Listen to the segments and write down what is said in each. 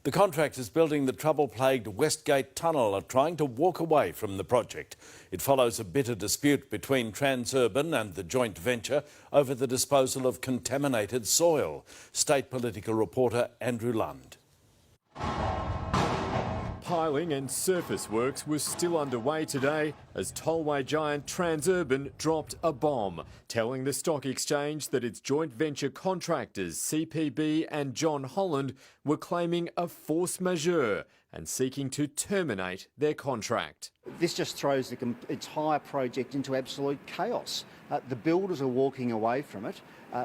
The contractors building the trouble-plagued Westgate Tunnel are trying to walk away from the project. It follows a bitter dispute between Transurban and the joint venture over the disposal of contaminated soil. State political reporter Andrew Lund. Piling and surface works were still underway today as tollway giant Transurban dropped a bomb, telling the stock exchange that its joint venture contractors CPB and John Holland were claiming a force majeure and seeking to terminate their contract. This just throws the entire project into absolute chaos. The builders are walking away from it.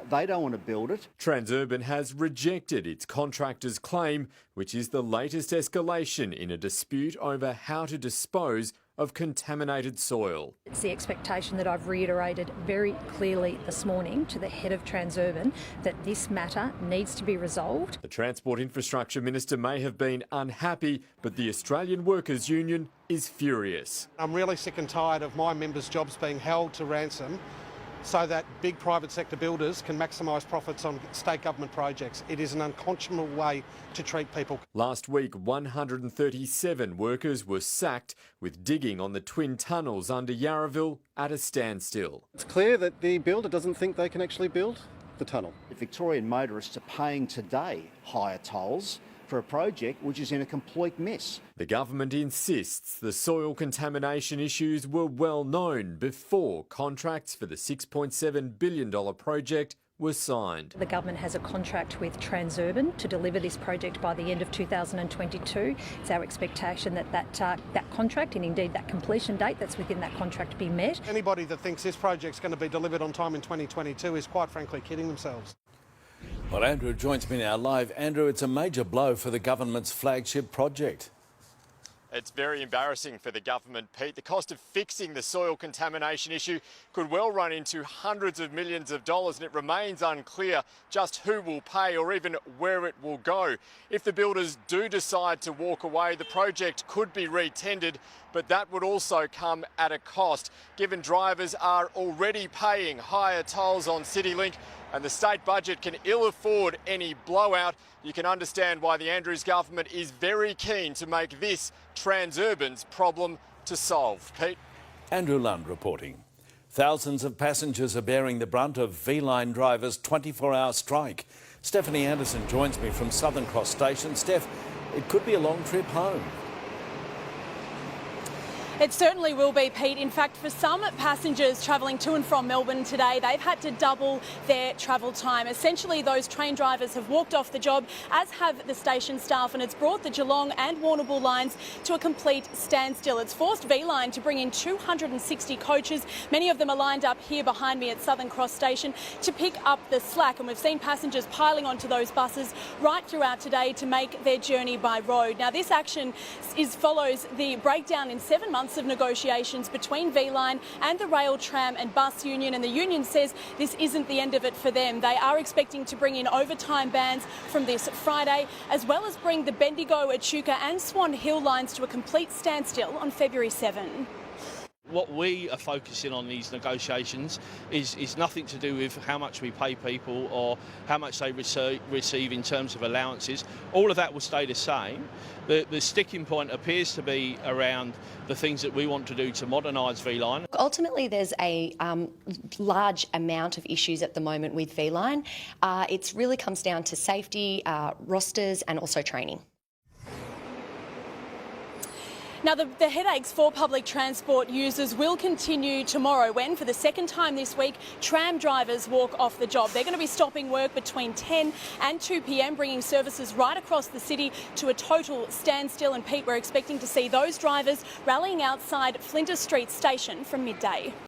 They don't want to build it. Transurban has rejected its contractor's claim, which is the latest escalation in a dispute over how to dispose of contaminated soil. It's the expectation that I've reiterated very clearly this morning to the head of Transurban that this matter needs to be resolved. The Transport Infrastructure Minister may have been unhappy, but the Australian Workers' Union is furious. I'm really sick and tired of my members' jobs being held to ransom so that big private sector builders can maximise profits on state government projects. It is an unconscionable way to treat people. Last week, 137 workers were sacked, with digging on the twin tunnels under Yarraville at a standstill. It's clear that the builder doesn't think they can actually build the tunnel. The Victorian motorists are paying today higher tolls for a project which is in a complete mess. The government insists the soil contamination issues were well known before contracts for the $6.7 billion project were signed. The government has a contract with Transurban to deliver this project by the end of 2022. It's our expectation that that contract and indeed that completion date that's within that contract be met. Anybody that thinks this project's going to be delivered on time in 2022 is quite frankly kidding themselves. Well, Andrew joins me now live. Andrew, it's a major blow for the government's flagship project. It's very embarrassing for the government, Pete. The cost of fixing the soil contamination issue could well run into hundreds of millions of dollars, and it remains unclear just who will pay or even where it will go. If the builders do decide to walk away, the project could be re-tendered, but that would also come at a cost, given drivers are already paying higher tolls on CityLink and the state budget can ill afford any blowout. You can understand why the Andrews government is very keen to make this Transurban's problem to solve. Pete? Andrew Lund reporting. Thousands of passengers are bearing the brunt of V-Line drivers' 24-hour strike. Stephanie Anderson joins me from Southern Cross Station. Steph, it could be a long trip home. It certainly will be, Pete. In fact, for some passengers travelling to and from Melbourne today, they've had to double their travel time. Essentially, those train drivers have walked off the job, as have the station staff, and it's brought the Geelong and Warrnambool lines to a complete standstill. It's forced V-Line to bring in 260 coaches. Many of them are lined up here behind me at Southern Cross Station to pick up the slack, and we've seen passengers piling onto those buses right throughout today to make their journey by road. Now, this action follows the breakdown in 7 months of negotiations between V-Line and the Rail, Tram and Bus Union, and the union says this isn't the end of it for them. They are expecting to bring in overtime bans from this Friday, as well as bring the Bendigo, Echuca and Swan Hill lines to a complete standstill on February 7. What we are focusing on these negotiations is nothing to do with how much we pay people or how much they receive in terms of allowances. All of that will stay the same. The sticking point appears to be around the things that we want to do to modernise V-Line. Ultimately, there's a large amount of issues at the moment with V-Line. It really comes down to safety, rosters and also training. Now, the headaches for public transport users will continue tomorrow when, for the second time this week, tram drivers walk off the job. They're going to be stopping work between 10 and 2 p.m, bringing services right across the city to a total standstill. And Pete, we're expecting to see those drivers rallying outside Flinders Street Station from midday.